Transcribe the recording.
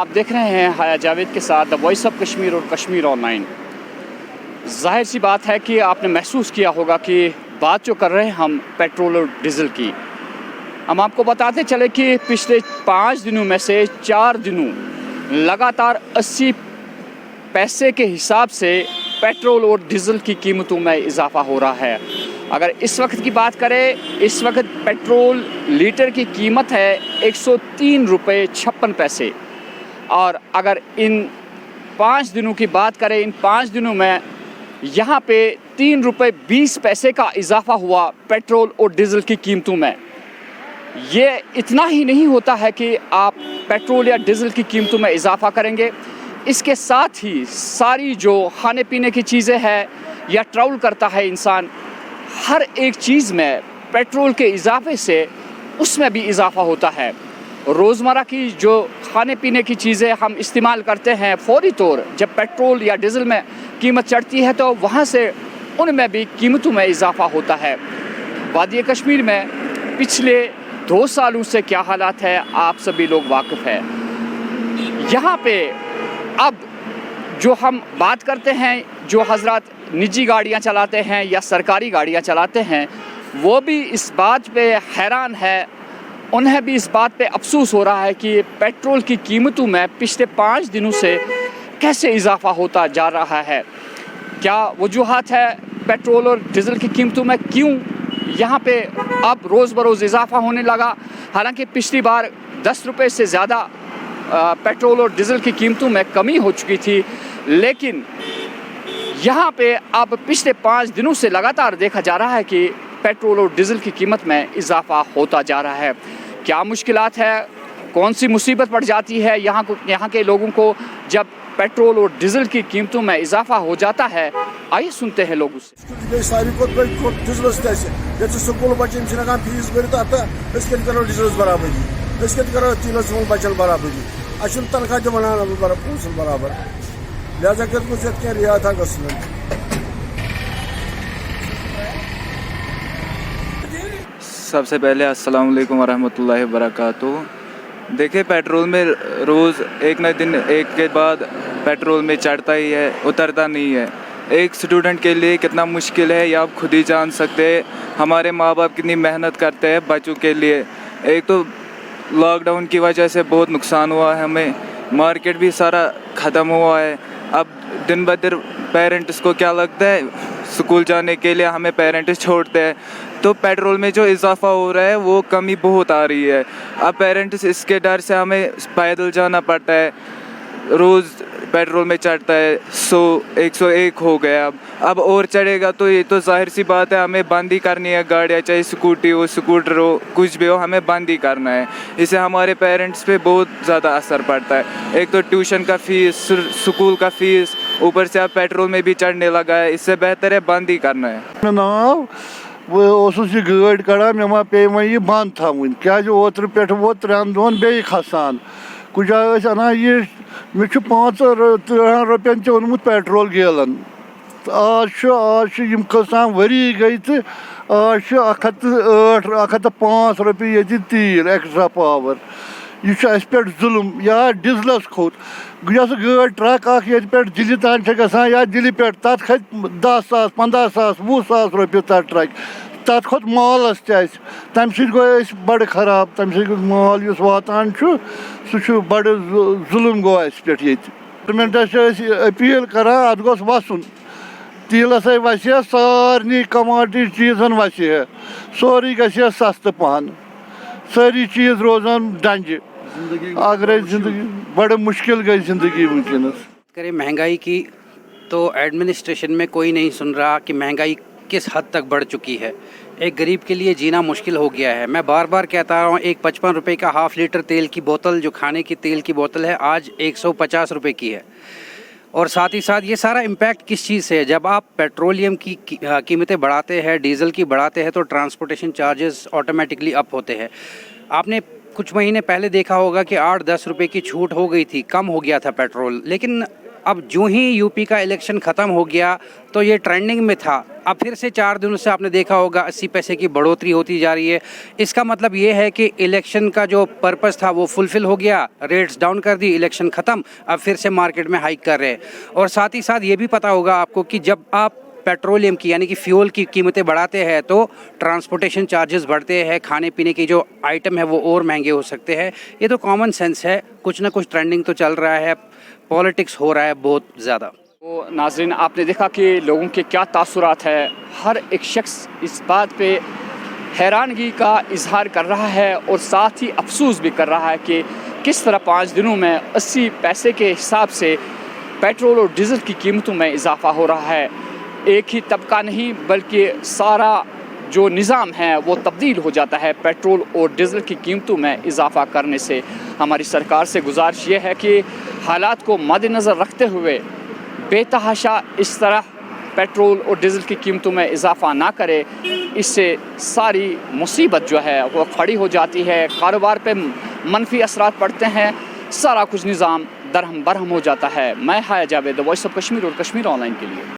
आप देख रहे हैं हाया जावेद के साथ द वॉइस ऑफ कश्मीर और कश्मीर ऑनलाइन। जाहिर सी बात है कि आपने महसूस किया होगा कि बात जो कर रहे हैं हम पेट्रोल और डीज़ल की। हम आपको बताते चले कि पिछले 5 दिनों में से 4 दिनों लगातार 80 पैसे के हिसाब से पेट्रोल और डीज़ल की कीमतों में इजाफ़ा हो रहा है। अगर इस वक्त की बात करें, इस वक्त पेट्रोल लीटर की कीमत है 103 रुपये 56 पैसे, और अगर इन 5 दिनों की बात करें, इन 5 दिनों में यहाँ पे 3 रुपये 20 पैसे का इजाफ़ा हुआ पेट्रोल और डीज़ल की कीमतों में। ये इतना ही नहीं होता है कि आप पेट्रोल या डीज़ल की कीमतों में इजाफ़ा करेंगे, इसके साथ ही सारी जो खाने पीने की चीज़ें हैं या ट्रैवल करता है इंसान, हर एक चीज़ में पेट्रोल के इजाफे से उसमें भी इजाफ़ा होता है। रोज़मर्रा की जो खाने पीने की चीज़ें हम इस्तेमाल करते हैं, फौरी तौर जब पेट्रोल या डीज़ल में कीमत चढ़ती है तो वहाँ से उनमें भी कीमतों में इजाफ़ा होता है। वादी कश्मीर में पिछले 2 सालों से क्या हालात है आप सभी लोग वाकिफ़ हैं। यहाँ पे अब जो हम बात करते हैं, जो हज़रात निजी गाड़ियाँ चलाते हैं या सरकारी गाड़ियाँ चलाते हैं, वो भी इस बात पे हैरान है, उन्हें भी इस बात पे अफसोस हो रहा है कि पेट्रोल की कीमतों में पिछले 5 दिनों से कैसे इजाफ़ा होता जा रहा है। क्या वजूहात है पेट्रोल और डीज़ल की कीमतों में, क्यों यहाँ पे अब रोज़ बरोज़ इजाफ़ा होने लगा। हालांकि पिछली बार 10 रुपये से ज़्यादा पेट्रोल और डीज़ल की कीमतों में कमी हो चुकी थी, लेकिन यहाँ पे अब पिछले 5 दिनों से लगातार देखा जा रहा है कि पेट्रोल और डीज़ल की कीमत में इजाफ़ा होता जा रहा है। क्या मुश्किलात है, कौन सी मुसीबत पड़ जाती है यहाँ के लोगों को जब पेट्रोल और डीज़ल की कीमतों में इजाफ़ा हो जाता है, आइए सुनते हैं लोगों से। लिहाजा कर रिया था सबसे पहले अस्सलाम वालेकुम वरहमतुल्लाहि वबरकातुहू। देखिए, पेट्रोल में रोज़ एक न दिन एक के बाद पेट्रोल में चढ़ता ही है, उतरता नहीं है। एक स्टूडेंट के लिए कितना मुश्किल है ये आप खुद ही जान सकते हैं। हमारे माँ बाप कितनी मेहनत करते हैं बच्चों के लिए। एक तो लॉकडाउन की वजह से बहुत नुकसान हुआ है हमें, मार्केट भी सारा ख़त्म हुआ है। अब दिन ब दिन पेरेंट्स को क्या लगता है, स्कूल जाने के लिए हमें पेरेंट्स छोड़ते हैं, तो पेट्रोल में जो इजाफ़ा हो रहा है वो कमी बहुत आ रही है। अब पेरेंट्स इसके डर से हमें पैदल जाना पड़ता है। रोज़ पेट्रोल में चढ़ता है 101 हो गया, अब और चढ़ेगा तो ये तो जाहिर सी बात है हमें बंद ही करनी है गाड़ियाँ, चाहे स्कूटी हो, स्कूटर हो, कुछ भी हो, हमें बंद ही करना है। इससे हमारे पेरेंट्स पे बहुत ज़्यादा असर पड़ता है। एक तो ट्यूशन का फ़ीस, स्कूल का फ़ीस, ऊपर से अब पेट्रोल में भी चढ़ने लगा है। इससे बेहतर है बंद ही करना है। नाव वो गाड़ कड़ा मे मा पे वह बंद थवन क्या ओतर पे वो 3 दोन बे खसान कुछ जाए अना ये मे 5 रुपयन ते ओनमुत पेट्रोल गैलन। आज खसान वरी गई तो आज 108-105 रुपये ये तेल एक्स्ट्रा पावर। यह पे जुल्म या डीजलस खोत गाड़ ट्रक ये पे दिल्ली तान गसान या दिल्ली पे तथ खत 10,000 15,000 20,000 रुपये तथ ट्रक तथ खोत मालस तम सो बड़ खराब। तम माल वातान सह बड़ जुल्म गो पे गवर्नमेंटस अपील करा अत गोस वसन तेलस वस सारे कमोडिटी चीज़न वस सोरी गि सस्त पहन, सारी चीज़ रोजान डंज। अगर जिंदगी बड़ मुश्किल गई जिंदगी वनकस करें महंगाई की, तो एडमिनिस्ट्रेशन में कोई नहीं सुन रहा कि महंगाई किस हद तक बढ़ चुकी है। एक गरीब के लिए जीना मुश्किल हो गया है। मैं बार बार कहता रहा हूँ, एक 55 रुपये का हाफ़ लीटर तेल की बोतल, जो खाने की तेल की बोतल है, आज 150 रुपये की है। और साथ ही साथ ये सारा इम्पैक्ट किस चीज़ से है, जब आप पेट्रोलियम की कीमतें बढ़ाते हैं, डीज़ल की बढ़ाते हैं, तो ट्रांसपोर्टेशन चार्जेस ऑटोमेटिकली अप होते हैं। आपने कुछ महीने पहले देखा होगा कि 8-10 रुपये की छूट हो गई थी, कम हो गया था पेट्रोल, लेकिन अब जो ही यूपी का इलेक्शन ख़त्म हो गया तो ये ट्रेंडिंग में था, अब फिर से 4 दिनों से आपने देखा होगा 80 पैसे की बढ़ोतरी होती जा रही है। इसका मतलब ये है कि इलेक्शन का जो पर्पस था वो फुलफिल हो गया, रेट्स डाउन कर दी, इलेक्शन ख़त्म, अब फिर से मार्केट में हाइक कर रहे हैं। और साथ ही साथ ये भी पता होगा आपको कि जब आप पेट्रोलियम की यानी कि फ्यूल की कीमतें बढ़ाते हैं तो ट्रांसपोर्टेशन चार्जेस बढ़ते हैं, खाने पीने की जो आइटम है वो और महंगे हो सकते हैं। ये तो कॉमन सेंस है, कुछ ना कुछ ट्रेंडिंग तो चल रहा है, पॉलिटिक्स हो रहा है बहुत ज़्यादा। तो नाज़रीन, आपने देखा कि लोगों के क्या तासुरात है। हर एक शख्स इस बात पे हैरानगी का इजहार कर रहा है और साथ ही अफसोस भी कर रहा है कि किस तरह 5 दिनों में 80 पैसे के हिसाब से पेट्रोल और डीज़ल की कीमतों में इजाफा हो रहा है। एक ही तबका नहीं बल्कि सारा जो निज़ाम है वो तब्दील हो जाता है पेट्रोल और डीज़ल की कीमतों में इजाफा करने से। हमारी सरकार से गुजारिश ये है कि हालात को मद्देनज़र रखते हुए बेतहाशा इस तरह पेट्रोल और डीज़ल की कीमतों में इजाफा ना करे। इससे सारी मुसीबत जो है वो खड़ी हो जाती है, कारोबार पे मनफी असरात पड़ते हैं, सारा कुछ निज़ाम दरहम बरहम हो जाता है। मैं हाया जावेद, वॉइस ऑफ कश्मीर और कश्मीर ऑनलाइन के लिए।